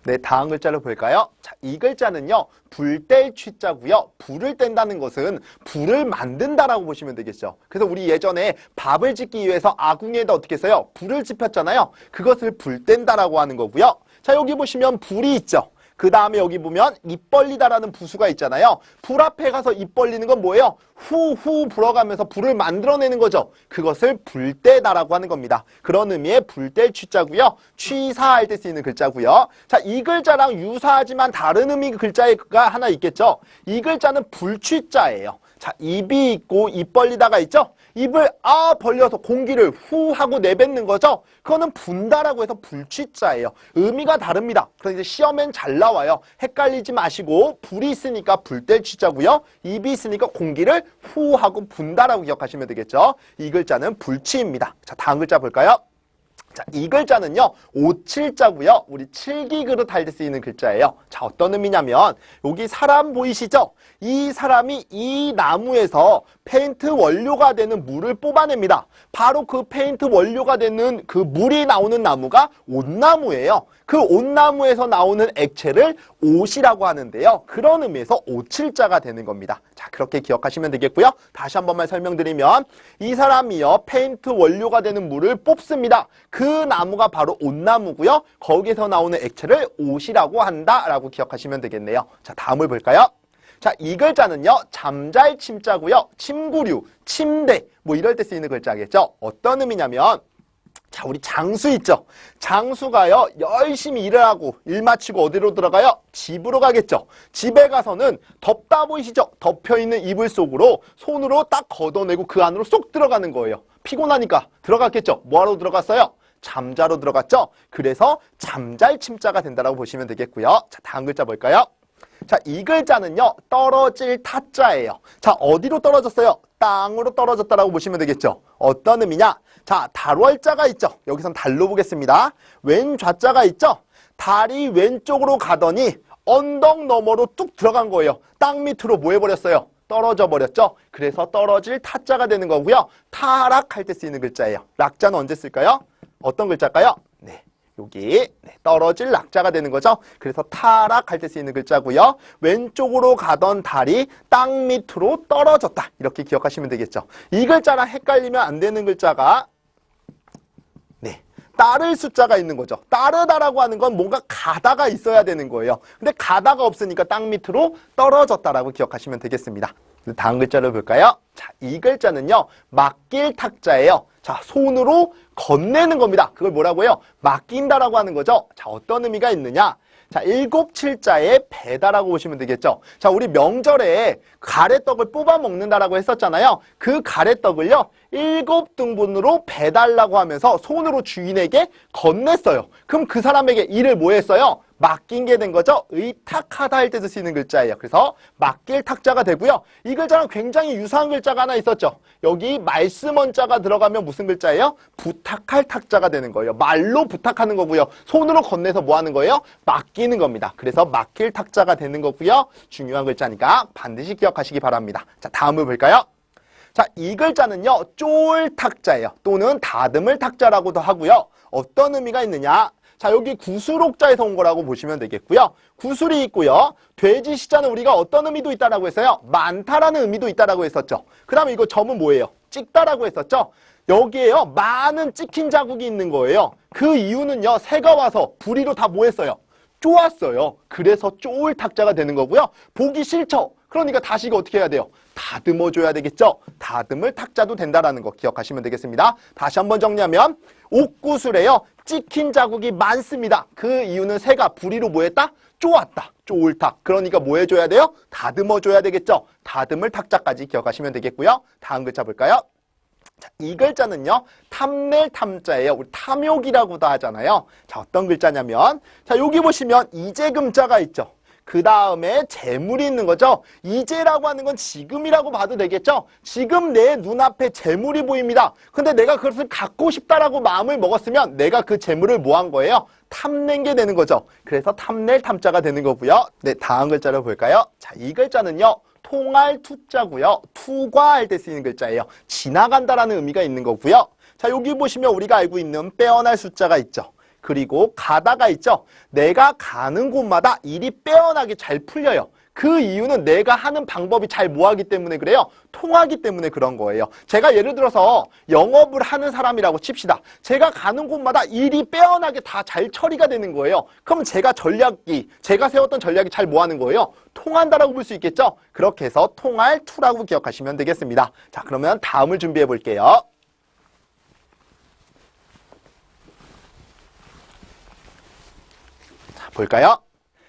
네, 다음 글자를 볼까요? 자, 이 글자는요, 불 뗄 취자고요. 불을 뗀다는 것은 불을 만든다라고 보시면 되겠죠. 그래서 우리 예전에 밥을 짓기 위해서 아궁이에다 어떻게 했어요? 불을 지폈잖아요. 그것을 불 뗀다라고 하는 거고요. 자, 여기 보시면 불이 있죠. 그 다음에 여기 보면 입 벌리다라는 부수가 있잖아요. 불 앞에 가서 입 벌리는 건 뭐예요? 후후 불어가면서 불을 만들어내는 거죠. 그것을 불때다라고 하는 겁니다. 그런 의미의 불뗄 취자고요. 취사할 때 쓰이는 글자고요. 자, 이 글자랑 유사하지만 다른 의미 글자가 하나 있겠죠. 이 글자는 불취자예요. 자, 입이 있고 입 벌리다가 있죠. 입을 벌려서 공기를 후 하고 내뱉는 거죠. 그거는 분다라고 해서 불취자예요. 의미가 다릅니다. 그래서 이제 시험엔 잘 나와요. 헷갈리지 마시고 불이 있으니까 불뗄 취자고요. 입이 있으니까 공기를 후 하고 분다라고 기억하시면 되겠죠. 이 글자는 불취입니다. 자, 다음 글자 볼까요? 자, 이 글자는요, 오칠자고요. 우리 칠기 그릇 할 때 쓰이는 글자예요. 자, 어떤 의미냐면 여기 사람 보이시죠? 이 사람이 이 나무에서 페인트 원료가 되는 물을 뽑아냅니다. 바로 그 페인트 원료가 되는 그 물이 나오는 나무가 온나무예요. 그 온나무에서 나오는 액체를 옷이라고 하는데요. 그런 의미에서 오칠자가 되는 겁니다. 자, 그렇게 기억하시면 되겠고요. 다시 한 번만 설명드리면 이 사람이요, 페인트 원료가 되는 물을 뽑습니다. 그 나무가 바로 온나무고요. 거기에서 나오는 액체를 옷이라고 한다라고 기억하시면 되겠네요. 자, 다음을 볼까요? 자, 이 글자는요, 잠잘 침자고요. 침구류, 침대, 뭐 이럴 때 쓰이는 글자겠죠. 어떤 의미냐면, 자, 우리 장수 있죠? 장수가요, 열심히 일을 하고 일 마치고 어디로 들어가요? 집으로 가겠죠. 집에 가서는 덥다 보이시죠? 덮여있는 이불 속으로 손으로 딱 걷어내고 그 안으로 쏙 들어가는 거예요. 피곤하니까 들어갔겠죠. 뭐하러 들어갔어요? 잠자러 들어갔죠. 그래서 잠잘 침자가 된다고 보시면 되겠고요. 자, 다음 글자 볼까요? 자, 이 글자는요, 떨어질 타자예요. 자, 어디로 떨어졌어요? 땅으로 떨어졌다라고 보시면 되겠죠. 어떤 의미냐? 자, 달월자가 있죠. 여기선 달로 보겠습니다. 왼 좌자가 있죠. 달이 왼쪽으로 가더니 언덕 너머로 뚝 들어간 거예요. 땅 밑으로 뭐 해버렸어요? 떨어져 버렸죠. 그래서 떨어질 타자가 되는 거고요. 타락할 때 쓰이는 글자예요. 락자는 언제 쓸까요? 어떤 글자일까요? 네, 여기 떨어질 락자가 되는 거죠. 그래서 타락할 때 쓰이는 글자고요. 왼쪽으로 가던 달이 땅 밑으로 떨어졌다. 이렇게 기억하시면 되겠죠. 이 글자랑 헷갈리면 안 되는 글자가 따를 숫자가 있는 거죠. 따르다라고 하는 건 뭔가 가다가 있어야 되는 거예요. 근데 가다가 없으니까 땅 밑으로 떨어졌다라고 기억하시면 되겠습니다. 다음 글자를 볼까요? 자, 이 글자는요, 맡길 탁자예요. 자, 손으로 건네는 겁니다. 그걸 뭐라고 해요? 맡긴다라고 하는 거죠. 자, 어떤 의미가 있느냐? 자, 일곱칠자의 배다라고 보시면 되겠죠. 자, 우리 명절에 가래떡을 뽑아 먹는다라고 했었잖아요. 그 가래떡을요, 7등분으로 배달라고 하면서 손으로 주인에게 건넸어요. 그럼 그 사람에게 일을 뭐 했어요? 맡긴 게 된 거죠. 의탁하다 할 때도 쓰이는 글자예요. 그래서 맡길 탁자가 되고요. 이 글자랑 굉장히 유사한 글자가 하나 있었죠. 여기 말씀원자가 들어가면 무슨 글자예요? 부탁할 탁자가 되는 거예요. 말로 부탁하는 거고요. 손으로 건네서 뭐 하는 거예요? 맡기는 겁니다. 그래서 맡길 탁자가 되는 거고요. 중요한 글자니까 반드시 기억하시기 바랍니다. 자, 다음을 볼까요? 자, 이 글자는요, 쫄 탁자예요. 또는 다듬을 탁자라고도 하고요. 어떤 의미가 있느냐? 자, 여기 구술옥자에서 온 거라고 보시면 되겠고요. 구술이 있고요. 돼지 시자는 우리가 어떤 의미도 있다라고 했어요? 많다라는 의미도 있다라고 했었죠. 그 다음에 이거 점은 뭐예요? 찍다라고 했었죠. 여기에요, 많은 찍힌 자국이 있는 거예요. 그 이유는요, 새가 와서 부리로 다 뭐 했어요? 쪼았어요. 그래서 쫄 탁자가 되는 거고요. 보기 싫죠? 그러니까 다시 이거 어떻게 해야 돼요? 다듬어줘야 되겠죠? 다듬을 탁자도 된다라는 거 기억하시면 되겠습니다. 다시 한번 정리하면 옥구슬에요, 찍힌 자국이 많습니다. 그 이유는 새가 부리로 뭐 했다? 쪼았다. 쫄탁. 그러니까 뭐 해줘야 돼요? 다듬어줘야 되겠죠? 다듬을 탁자까지 기억하시면 되겠고요. 다음 글자 볼까요? 자, 이 글자는요, 탐낼 탐자예요. 우리 탐욕이라고도 하잖아요. 자, 어떤 글자냐면, 자, 여기 보시면 이재금자가 있죠. 그 다음에 재물이 있는 거죠. 이제라고 하는 건 지금이라고 봐도 되겠죠. 지금 내 눈앞에 재물이 보입니다. 근데 내가 그것을 갖고 싶다라고 마음을 먹었으면 내가 그 재물을 뭐 한 거예요? 탐낸 게 되는 거죠. 그래서 탐낼 탐자가 되는 거고요. 네, 다음 글자를 볼까요? 자, 이 글자는요, 통할 투자고요. 투과할 때 쓰이는 글자예요. 지나간다라는 의미가 있는 거고요. 자, 여기 보시면 우리가 알고 있는 빼어날 숫자가 있죠. 그리고 가다가 있죠. 내가 가는 곳마다 일이 빼어나게 잘 풀려요. 그 이유는 내가 하는 방법이 잘 뭐하기 때문에 그래요? 통하기 때문에 그런 거예요. 제가 예를 들어서 영업을 하는 사람이라고 칩시다. 제가 가는 곳마다 일이 빼어나게 다 잘 처리가 되는 거예요. 그럼 제가 세웠던 전략이 잘 뭐하는 거예요? 통한다라고 볼 수 있겠죠? 그렇게 해서 통할 to라고 기억하시면 되겠습니다. 자, 그러면 다음을 준비해 볼게요. 자, 볼까요?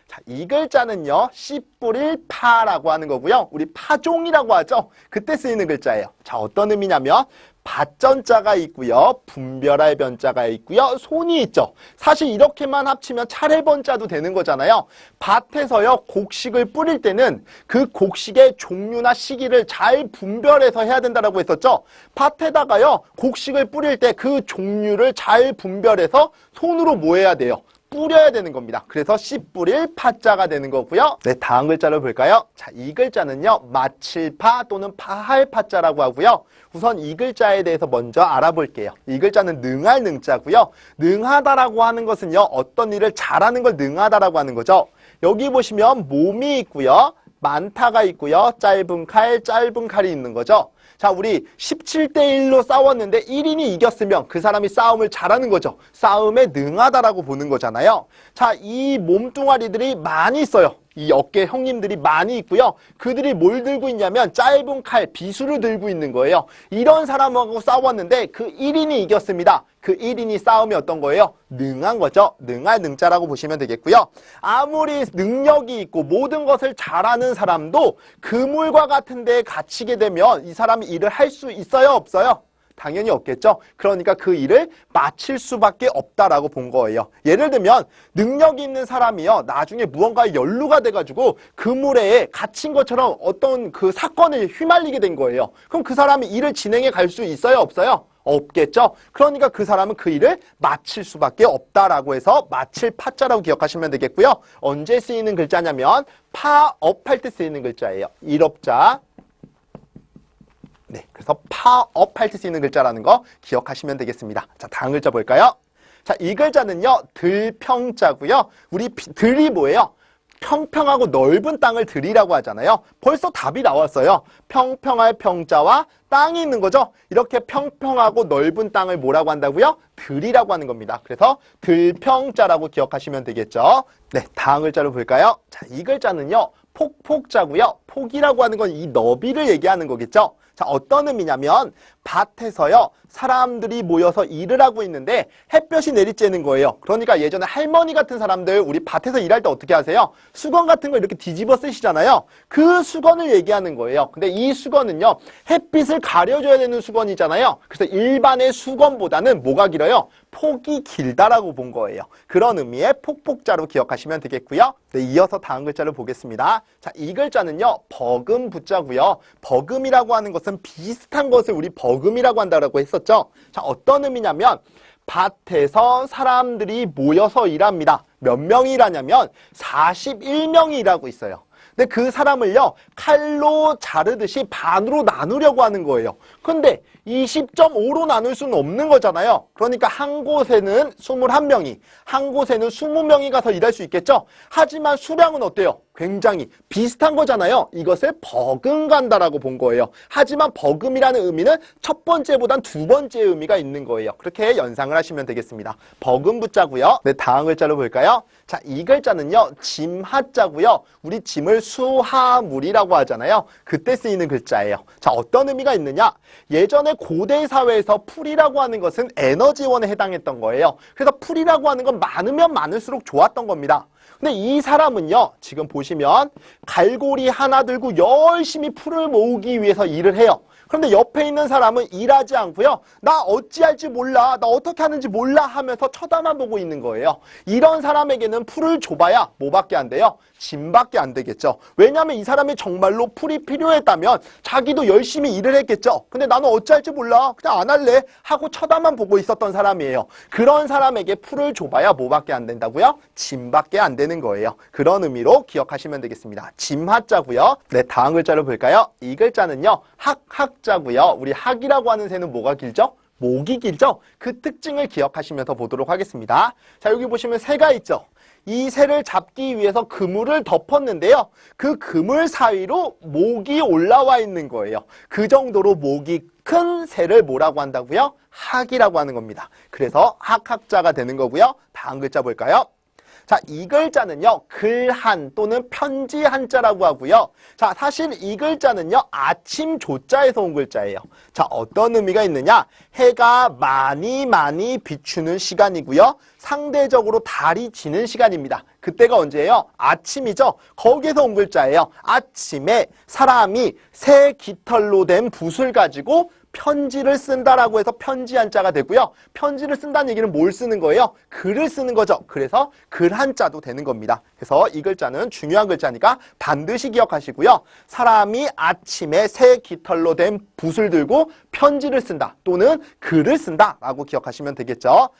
자, 이 글자는요, 씨 뿌릴 파라고 하는 거고요. 우리 파종이라고 하죠. 그때 쓰이는 글자예요. 자, 어떤 의미냐면 밭전자가 있고요. 분별할 변자가 있고요. 손이 있죠. 사실 이렇게만 합치면 차례번자도 되는 거잖아요. 밭에서요, 곡식을 뿌릴 때는 그 곡식의 종류나 시기를 잘 분별해서 해야 된다고 했었죠. 밭에다가요, 곡식을 뿌릴 때 그 종류를 잘 분별해서 손으로 뭐 해야 돼요? 뿌려야 되는 겁니다. 그래서 씨 뿌릴 파자가 되는 거고요. 네, 다음 글자를 볼까요? 자, 이 글자는요, 마칠파 또는 파할 파자라고 하고요. 우선 이 글자에 대해서 먼저 알아볼게요. 이 글자는 능할 능자고요. 능하다라고 하는 것은요, 어떤 일을 잘하는 걸 능하다라고 하는 거죠. 여기 보시면 몸이 있고요. 많다가 있고요. 짧은 칼이 있는 거죠. 자, 우리 17대 1로 싸웠는데 1인이 이겼으면 그 사람이 싸움을 잘하는 거죠. 싸움에 능하다라고 보는 거잖아요. 자, 이 몸뚱아리들이 많이 있어요. 이 어깨 형님들이 많이 있고요. 그들이 뭘 들고 있냐면 짧은 칼, 비수를 들고 있는 거예요. 이런 사람하고 싸웠는데 그 1인이 이겼습니다. 그 1인이 싸움이 어떤 거예요? 능한 거죠. 능할 능자라고 보시면 되겠고요. 아무리 능력이 있고 모든 것을 잘하는 사람도 그물과 같은 데에 갇히게 되면 이 사람이 일을 할 수 있어요? 없어요? 당연히 없겠죠. 그러니까 그 일을 마칠 수밖에 없다라고 본 거예요. 예를 들면 능력이 있는 사람이요, 나중에 무언가에 연루가 돼가지고 그물에 갇힌 것처럼 어떤 그 사건을 휘말리게 된 거예요. 그럼 그 사람이 일을 진행해 갈 수 있어요? 없어요? 없겠죠. 그러니까 그 사람은 그 일을 마칠 수밖에 없다라고 해서 마칠 파자라고 기억하시면 되겠고요. 언제 쓰이는 글자냐면 파업할 때 쓰이는 글자예요. 일업자. 네, 그래서 파업할 때 쓰이는 글자라는 거 기억하시면 되겠습니다. 자, 다음 글자 볼까요? 자, 이 글자는요, 들평자고요. 우리 들이 뭐예요? 평평하고 넓은 땅을 들이라고 하잖아요. 벌써 답이 나왔어요. 평평할 평자와 땅이 있는 거죠. 이렇게 평평하고 넓은 땅을 뭐라고 한다고요? 들이라고 하는 겁니다. 그래서 들평자라고 기억하시면 되겠죠. 네, 다음 글자로 볼까요? 자, 이 글자는요, 폭폭자고요. 폭이라고 하는 건 이 너비를 얘기하는 거겠죠. 자, 어떤 의미냐면 밭에서요, 사람들이 모여서 일을 하고 있는데 햇볕이 내리쬐는 거예요. 그러니까 예전에 할머니 같은 사람들 우리 밭에서 일할 때 어떻게 하세요? 수건 같은 거 이렇게 뒤집어 쓰시잖아요. 그 수건을 얘기하는 거예요. 근데 이 수건은요, 햇빛을 가려줘야 되는 수건이잖아요. 그래서 일반의 수건보다는 뭐가 길어요? 폭이 길다라고 본 거예요. 그런 의미의 폭폭자로 기억하시면 되겠고요. 네, 이어서 다음 글자를 보겠습니다. 자, 이 글자는요, 버금부자고요. 버금이라고 하는 것은 비슷한 것을 우리 버금이라고 한다고 했었죠. 자, 어떤 의미냐면 밭에서 사람들이 모여서 일합니다. 몇 명이 일하냐면 41명이 일하고 있어요. 근데 그 사람을요, 칼로 자르듯이 반으로 나누려고 하는 거예요. 근데 20.5로 나눌 수는 없는 거잖아요. 그러니까 한 곳에는 21명이, 한 곳에는 20명이 가서 일할 수 있겠죠? 하지만 수량은 어때요? 굉장히 비슷한 거잖아요. 이것을 버금간다라고 본 거예요. 하지만 버금이라는 의미는 첫 번째보단 두 번째 의미가 있는 거예요. 그렇게 연상을 하시면 되겠습니다. 버금부자고요. 네, 다음 글자로 볼까요? 자, 이 글자는요, 짐하자고요. 우리 짐을 수하물이라고 하잖아요. 그때 쓰이는 글자예요. 자, 어떤 의미가 있느냐? 예전에 고대 사회에서 풀이라고 하는 것은 에너지원에 해당했던 거예요. 그래서 풀이라고 하는 건 많으면 많을수록 좋았던 겁니다. 근데 이 사람은요, 지금 보시면 갈고리 하나 들고 열심히 풀을 모으기 위해서 일을 해요. 그런데 옆에 있는 사람은 일하지 않고요, 나 어찌할지 몰라, 나 어떻게 하는지 몰라 하면서 쳐다만 보고 있는 거예요. 이런 사람에게는 풀을 줘봐야 뭐밖에 안 돼요? 짐밖에 안 되겠죠. 왜냐하면 이 사람이 정말로 풀이 필요했다면 자기도 열심히 일을 했겠죠. 근데 나는 어찌할지 몰라, 그냥 안 할래 하고 쳐다만 보고 있었던 사람이에요. 그런 사람에게 풀을 줘봐야 뭐밖에 안 된다고요? 짐밖에 안 되는 거예요. 그런 의미로 기억하시면 되겠습니다. 짐하자고요. 네, 다음 글자를 볼까요? 이 글자는요, 학자고요. 우리 학이라고 하는 새는 뭐가 길죠? 목이 길죠? 그 특징을 기억하시면서 보도록 하겠습니다. 자, 여기 보시면 새가 있죠? 이 새를 잡기 위해서 그물을 덮었는데요. 그 그물 사이로 목이 올라와 있는 거예요. 그 정도로 목이 큰 새를 뭐라고 한다고요? 학이라고 하는 겁니다. 그래서 학학자가 되는 거고요. 다음 글자 볼까요? 자, 이 글자는요, 글한 또는 편지 한자라고 하고요. 자, 사실 이 글자는요, 아침 조자에서 온 글자예요. 자, 어떤 의미가 있느냐? 해가 많이 비추는 시간이고요. 상대적으로 달이 지는 시간입니다. 그때가 언제예요? 아침이죠? 거기에서 온 글자예요. 아침에 사람이 새 깃털로 된 붓을 가지고 편지를 쓴다라고 해서 편지 한자가 되고요. 편지를 쓴다는 얘기는 뭘 쓰는 거예요? 글을 쓰는 거죠. 그래서 글 한자도 되는 겁니다. 그래서 이 글자는 중요한 글자니까 반드시 기억하시고요. 사람이 아침에 새 깃털로 된 붓을 들고 편지를 쓴다 또는 글을 쓴다라고 기억하시면 되겠죠.